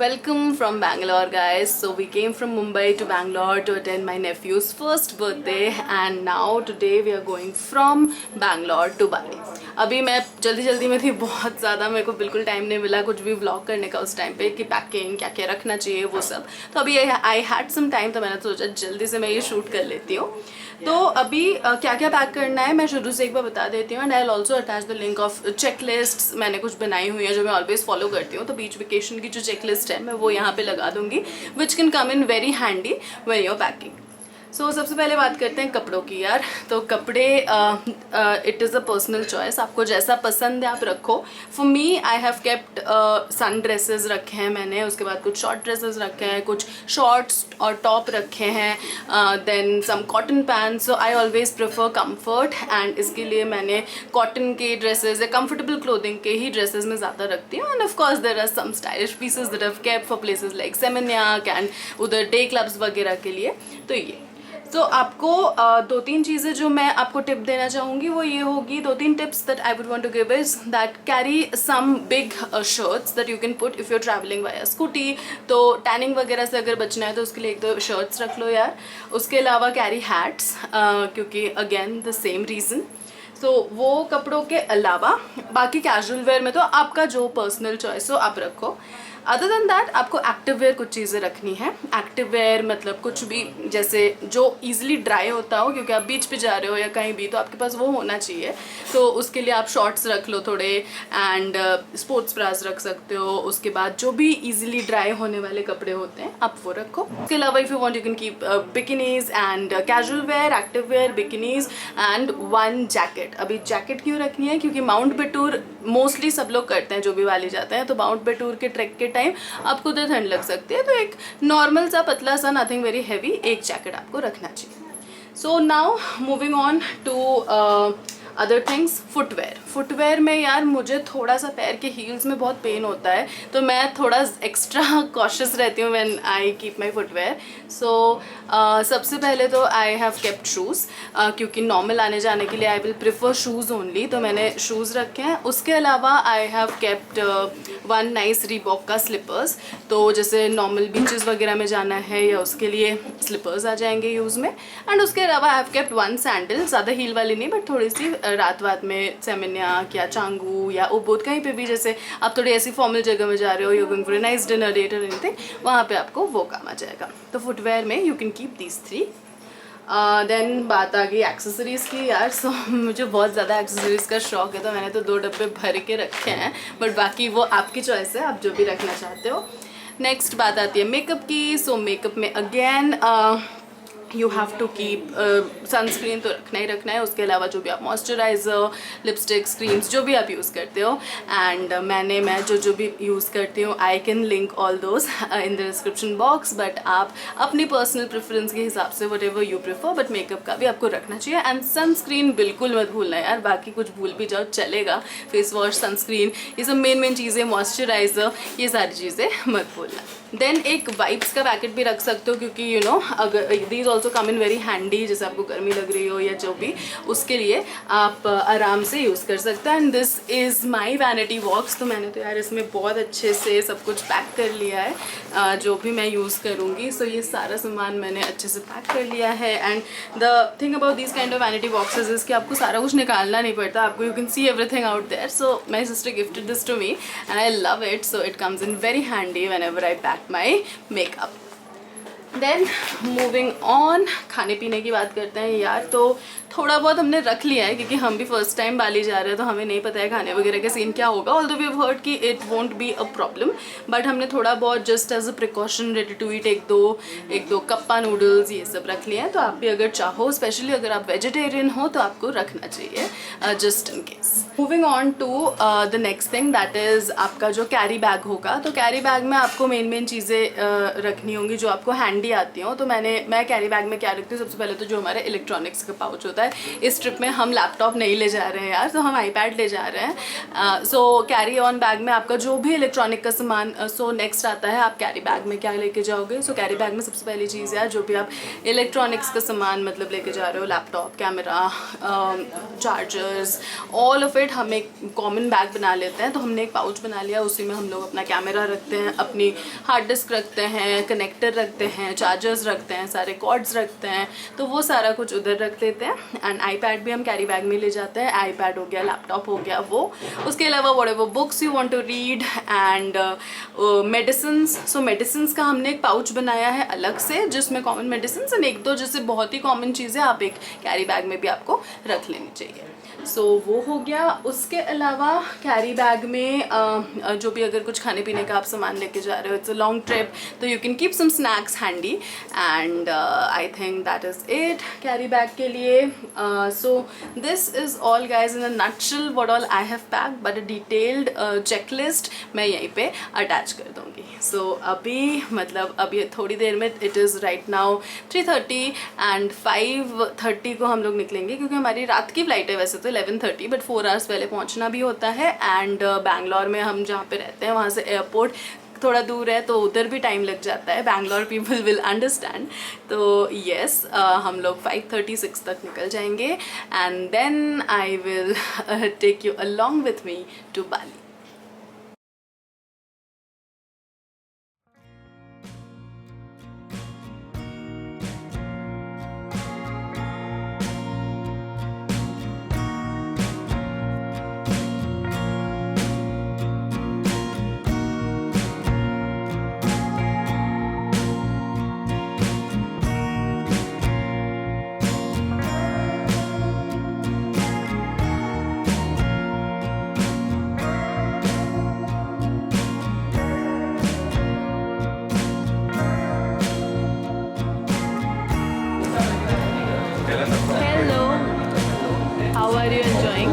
Welcome from Bangalore, guys. So we came from Mumbai to Bangalore to attend my nephew's first birthday, and now today we are going from Bangalore to Bali. अभी मैं जल्दी में थी बहुत ज़्यादा, मेरे को बिल्कुल टाइम नहीं मिला कुछ भी व्लॉग करने का उस टाइम पे कि पैकिंग क्या क्या रखना चाहिए वो सब। तो अभी आई हैड सम टाइम, तो मैंने सोचा जल्दी से मैं ये शूट कर लेती हूँ। तो अभी क्या क्या पैक करना है मैं शुरू से एक बार बता देती हूँ, and I will also attach the link of checklist. मैंने कुछ बनाई हुई है जो मैं ऑलवेज फॉलो करती हूँ, तो बीच वेकेशन की जो चेक लिस्ट है मैं वो यहाँ पे लगा दूंगी, which can come in very handy when you are packing. So सबसे पहले बात करते हैं कपड़ों की यार। तो कपड़े it is a personal choice, आपको जैसा पसंद है आप रखो। For me I have kept sundresses रखे हैं मैंने, उसके बाद कुछ शॉर्ट ड्रेसेस रखे हैं, कुछ शॉर्ट्स और टॉप रखे हैं, then some cotton pants. So I always prefer comfort, and इसके लिए मैंने कॉटन के ड्रेसेस या कंफर्टेबल क्लोथिंग के ही ड्रेसेस में ज़्यादा रखती हूँ। And of course there are some stylish pieces that have kept for places like Seminyak and उधर डे क्लब्स वगैरह के लिए। तो ये तो आपको दो तीन चीज़ें जो मैं आपको टिप देना चाहूँगी वो ये होगी, दो तीन tips that I would want to give is that carry some big shirts that you can put if you are travelling via scooty. तो टैनिंग वगैरह से अगर बचना है तो उसके लिए एक दो शर्ट्स रख लो यार। उसके अलावा कैरी हैट्स, क्योंकि अगेन द सेम रीज़न। सो वो कपड़ों के अलावा बाकी कैजुअल वेयर में तो आपका जो पर्सनल चॉइस हो आप रखो। अदर देन दैट आपको एक्टिव वेयर कुछ चीज़ें रखनी है। एक्टिव वेयर मतलब कुछ भी जैसे जो ईजिली ड्राई होता हो, क्योंकि आप बीच पे जा रहे हो या कहीं भी, तो आपके पास वो होना चाहिए। तो उसके लिए आप शॉर्ट्स रख लो थोड़े, एंड स्पोर्ट्स ब्रास रख सकते हो। उसके बाद जो भी ईजिली ड्राई होने वाले कपड़े होते हैं आप वो रखो। उसके अलावा if you want you can keep bikinis and casual wear, active wear, bikinis and one jacket. अभी जैकेट क्यों रखनी है? क्योंकि माउंट बेटूर मोस्टली सब लोग करते हैं जो भी वाली जाते हैं, तो माउंट बेटूर के ट्रैक के टाइम आपको तो ठंड लग सकती है, तो एक नॉर्मल सा पतला सा नथिंग वेरी हैवी एक जैकेट आपको रखना चाहिए। So now moving on to other things. Footwear में यार मुझे थोड़ा सा पैर के हील्स में बहुत पेन होता है, तो मैं थोड़ा एक्स्ट्रा कॉशियस रहती हूँ when I keep my footwear. So सबसे पहले तो आई हैव केप्ट शूज़, क्योंकि नॉर्मल आने जाने के लिए I will prefer shoes only, तो मैंने शूज़ रखे हैं। उसके अलावा I have kept one nice Reebok का स्लीपर्स, तो जैसे नॉर्मल बीचेस वगैरह में जाना है या उसके लिए स्लीपर्स आ जाएंगे यूज़ में। एंड उसके अलावा I have kept one sandal, ज़्यादा हील वाली नहीं बट थोड़ी सी रात में सेमिनियाक या चांगू या उबोध कहीं पे भी, जैसे आप थोड़ी ऐसी फॉर्मल जगह में जा रहे हो, you going for a nice dinner date और एनीथिंग, वहाँ पे आपको वो काम आ जाएगा। तो फुटवेयर में you can keep these three. Then बात आ गई एक्सेसरीज़ की यार। सो मुझे बहुत ज़्यादा एक्सेसरीज़ का शौक है, तो मैंने तो 2 डब्बे भर के रखे हैं, बट बाकी वो आपकी चॉइस है, आप जो भी रखना चाहते हो। नेक्स्ट बात आती है मेकअप की। सो मेकअप में again you have to keep sunscreen तो रखना ही रखना है। उसके अलावा जो भी आप मॉइस्चराइज़र, लिपस्टिक्स, क्रीम्स जो भी आप यूज़ करते हो, एंड मैं जो भी यूज़ करती हूँ I can link all those in the description box, but आप अपनी पर्सनल प्रेफरेंस के हिसाब से what ever you prefer, but makeup का भी आपको रखना चाहिए। एंड सनस्क्रीन बिल्कुल मत भूलना यार, बाकी कुछ भूल भी जाओ चलेगा, फेस वॉश, सनस्क्रीन, ये सब मेन चीज़ें, मॉइस्चराइज़र, ये सारी चीज़ें मत भूलना। देन एक वाइप्स का पैकेट भी रख सकते हो, क्योंकि यू नो अगर these also come in very handy, जैसे आपको गर्मी लग रही हो या जो भी, उसके लिए आप आराम से यूज़ कर सकते हैं। And this is my vanity box. तो मैंने तो यार इसमें बहुत अच्छे से सब कुछ पैक कर लिया है जो भी मैं यूज़ करूँगी। सो ये सारा सामान मैंने अच्छे से पैक कर लिया है। And the thing about this kind of vanity boxes is कि आपको सारा कुछ निकालना नहीं पड़ता, आपको you can see everything out there. So my sister gifted this to me and I love it. So it comes in very handy whenever I pack my makeup. Then moving on, खाने पीने की बात करते हैं यार। तो थोड़ा बहुत हमने रख लिया है, क्योंकि हम भी फर्स्ट टाइम बाली जा रहे हैं, तो हमें नहीं पता है खाने वगैरह का सीन क्या होगा। ऑल्दो वी हैव हर्ड कि it won't be a problem, but हमने थोड़ा बहुत just as a precaution ready to eat एक दो कप्पा नूडल्स ये सब रख लिए हैं। तो आप भी अगर चाहो, स्पेशली अगर आप वेजिटेरियन हो, तो आपको रखना चाहिए just in case. Moving on to the next thing, that is आपका जो कैरी बैग होगा। तो कैरी बैग में आपको मेन चीज़ें रखनी होंगी जो आपको हैंडी आती हो। तो मैं कैरी बैग में क्या रखती हूँ, सबसे पहले तो जो हमारे इलेक्ट्रॉनिक्स का पाउच होता है है इस ट्रिप में हम लैपटॉप नहीं ले जा रहे हैं यार, तो हम आईपैड ले जा रहे हैं। सो कैरी ऑन बैग में आपका जो भी इलेक्ट्रॉनिक का सामान, सो नेक्स्ट आता है आप कैरी बैग में क्या लेके जाओगे। सो कैरी बैग में सबसे पहली चीज़ यार जो भी आप इलेक्ट्रॉनिक्स का सामान मतलब लेके जा रहे हो, laptop, camera, chargers, all of it, हम एक कॉमन बैग बना लेते हैं। तो हमने एक पाउच बना लिया, उसी में हम लोग अपना कैमरा रखते हैं, अपनी हार्ड डिस्क रखते हैं, कनेक्टर रखते हैं, चार्जर्स रखते हैं, सारे कॉर्ड्स रखते हैं, तो वो सारा कुछ उधर रख देते हैं। एंड आईपैड भी हम कैरी बैग में ले जाते हैं। आईपैड हो गया, लैपटॉप हो गया वो, उसके अलावा whatever books you want to read and medicines. So medicines का हमने एक पाउच बनाया है अलग से जिसमें कॉमन मेडिसिन्स एंड एक दो जैसे बहुत ही कॉमन चीज़ें आप एक कैरी बैग में भी आपको रख लेनी चाहिए। सो वो हो गया। उसके अलावा कैरी बैग में जो भी अगर कुछ खाने पीने का आप सामान लेके जा रहे हो, इट्स अ लॉन्ग ट्रिप, तो you can keep some snacks handy and I think that is it carry bag के लिए। So this is all guys in a nutshell what all I have packed, but a detailed checklist मैं यहीं पे attach कर दूँगी। सो अभी मतलब अभी थोड़ी देर में, it is right now 3:30 and 5:30 को हम लोग निकलेंगे क्योंकि हमारी रात की फ्लाइट है वैसे तो 11:30, बट 4 आवर्स पहले पहुंचना भी होता है। एंड बैंगलोर में हम जहाँ पे रहते हैं वहाँ से एयरपोर्ट थोड़ा दूर है, तो उधर भी टाइम लग जाता है। Bangalore people will understand. तो येस, हम लोग 5:36 तक निकल जाएंगे and then I will take you along with me to Bali. Hello, how are you enjoying?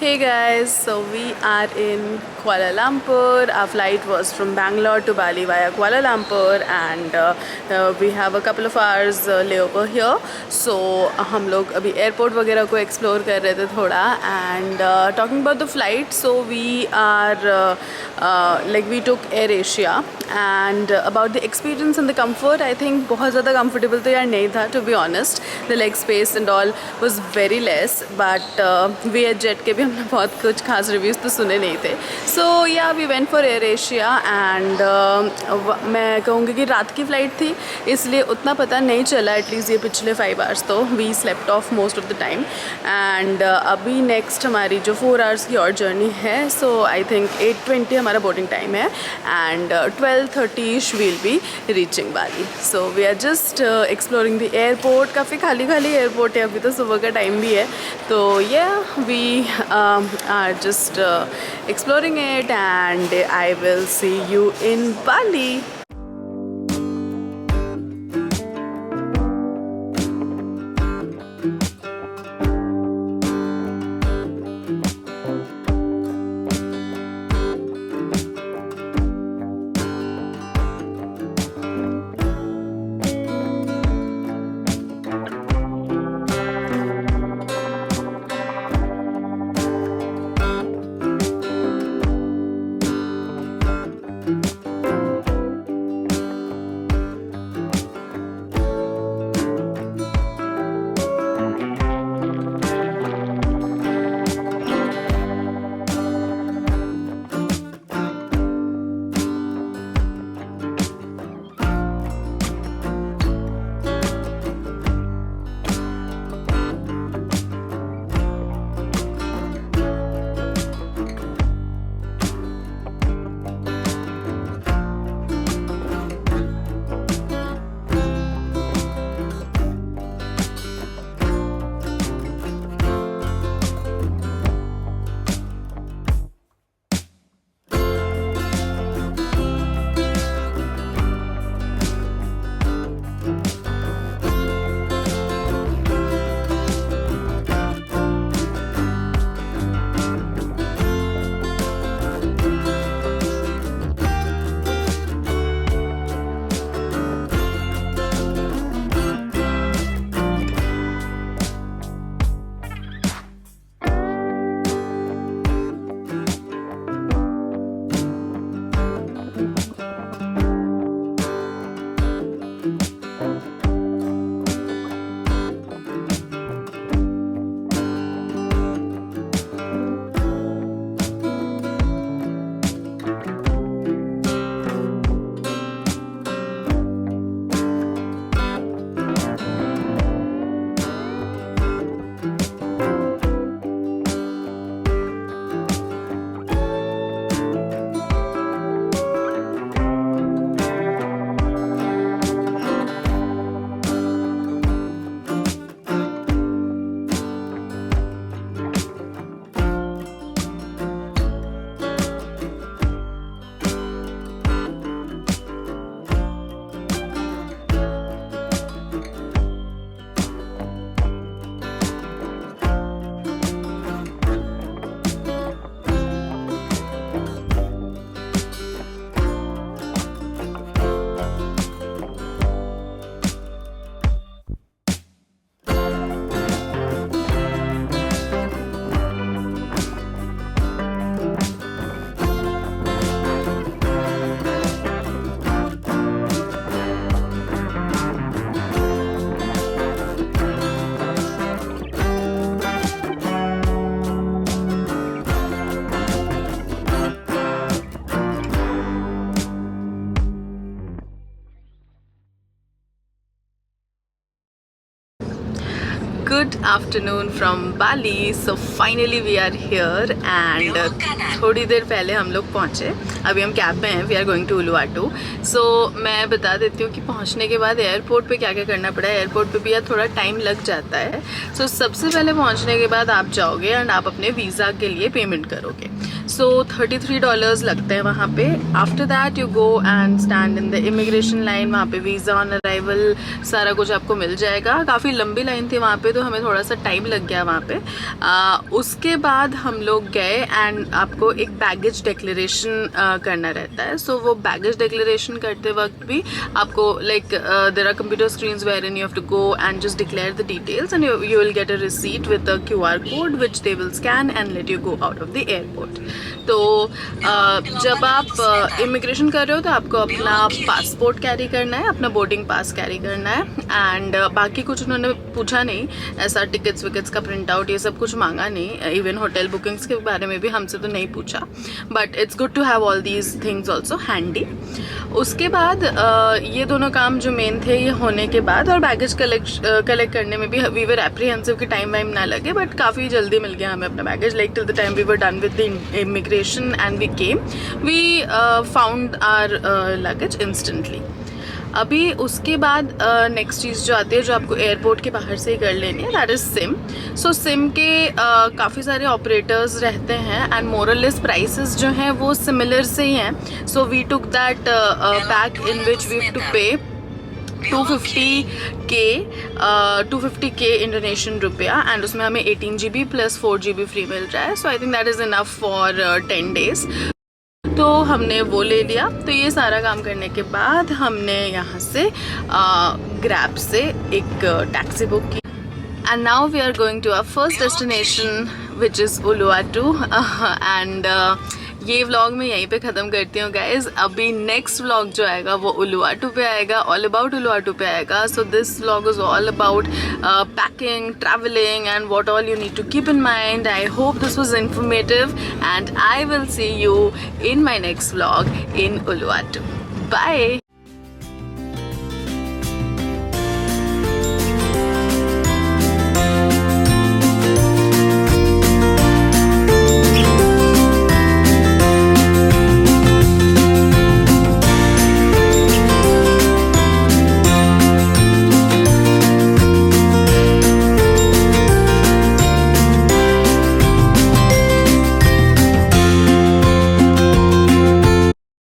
Hey guys, so we are in Kuala Lumpur. Our flight was from Bangalore to Bali via Kuala Lumpur and we have a couple of hours layover here. So हम लोग अभी airport वगैरह को explore कर रहे थे थोड़ा and talking about the flight, so we are like we took Air Asia and about the experience and the comfort, I think बहुत ज़्यादा comfortable तो यार नहीं था to be honest. The leg space and all was very less, but VietJet के भी हमने बहुत कुछ खास रिव्यूज़ तो सुने नहीं थे. So yeah, we went for Air Asia and मैं कहूँगी कि रात की फ़्लाइट थी इसलिए उतना पता नहीं चला एटलीस्ट ये पिछले 5 आवर्स तो we slept off most of the time and अभी नेक्स्ट हमारी जो 4 आवर्स की और जर्नी है, so I think 8:20 हमारा बोर्डिंग टाइम है and 12:30 we'll be reaching Bali. So we are just exploring the airport. काफ़ी खाली खाली एयरपोर्ट है, अभी तो सुबह का टाइम भी है, तो yeah, we are just exploring it and I will see you in Bali. Good afternoon from Bali. So finally we are here and थोड़ी देर पहले हम लोग पहुँचे. अभी हम कैब में हैं. We are going to Uluwatu. So मैं बता देती हूँ कि पहुँचने के बाद एयरपोर्ट पे क्या क्या करना पड़ा है. एयरपोर्ट पे भी यार थोड़ा टाइम लग जाता है. So सबसे पहले पहुँचने के बाद आप जाओगे एंड आप अपने वीज़ा के लिए पेमेंट करोगे. So $33 लगते हैं वहाँ पे. After that you go and stand in the immigration line. वहाँ पे वीज़ा ऑन अराइवल सारा कुछ आपको मिल जाएगा. काफ़ी लंबी लाइन थी वहाँ पे तो हमें थोड़ा सा टाइम लग गया वहाँ पे. उसके बाद हम लोग गए एंड आपको एक बैगेज डिक्लेरेशन करना रहता है. सो वो बैगेज डिक्लेरेशन करते वक्त भी आपको like there are computer screens wherein you have to go and just declare the details and you will get a receipt with a QR code which they will scan and let you go out of the airport. तो जब आप immigration कर रहे हो तो आपको अपना passport carry करना है, अपना बोर्डिंग पास कैरी करना है एंड बाकी कुछ उन्होंने पूछा नहीं. ऐसा टिकट्स विकेट्स का प्रिंट आउट ये सब कुछ मांगा नहीं. इवन होटल बुकिंग्स के बारे में भी हमसे तो नहीं पूछा. But it's good to have all these things also handy. उसके बाद ये दोनों काम जो मेन थे ये होने के बाद और बैगेज कलेक्ट करने में भी वी वर एप्रीहेंसिव कि टाइम वाइम ना लगे. बट काफ़ी जल्दी मिल गया हमें अपना baggage. Like till the time we were done with the immigration and we came we found our luggage instantly. अभी उसके बाद नेक्स्ट चीज़ जो आती है जो आपको एयरपोर्ट के बाहर से ही कर लेनी है that is SIM. So SIM के काफ़ी सारे ऑपरेटर्स रहते हैं एंड मोरलेस प्राइसेस जो हैं वो सिमिलर से ही हैं. So we took that pack in which we have to pay 250K Indonesian रुपया एंड उसमें हमें 18 GB प्लस 4 GB फ्री मिल रहा है. So I think that is enough for 10 days. तो हमने वो ले लिया. तो ये सारा काम करने के बाद हमने यहाँ से ग्रैब से एक टैक्सी बुक की and now we are going to our first destination which is Uluwatu. And ये व्लॉग मैं यहीं पे ख़त्म करती हूँ गाइज. अभी नेक्स्ट व्लॉग जो आएगा वो उलुवाटू पे आएगा, ऑल अबाउट उलुवाटू पे आएगा. So this vlog is all about packing, travelling and what all you need to keep in mind. I hope this was informative and I will see you in my next vlog in Uluwatu. Bye.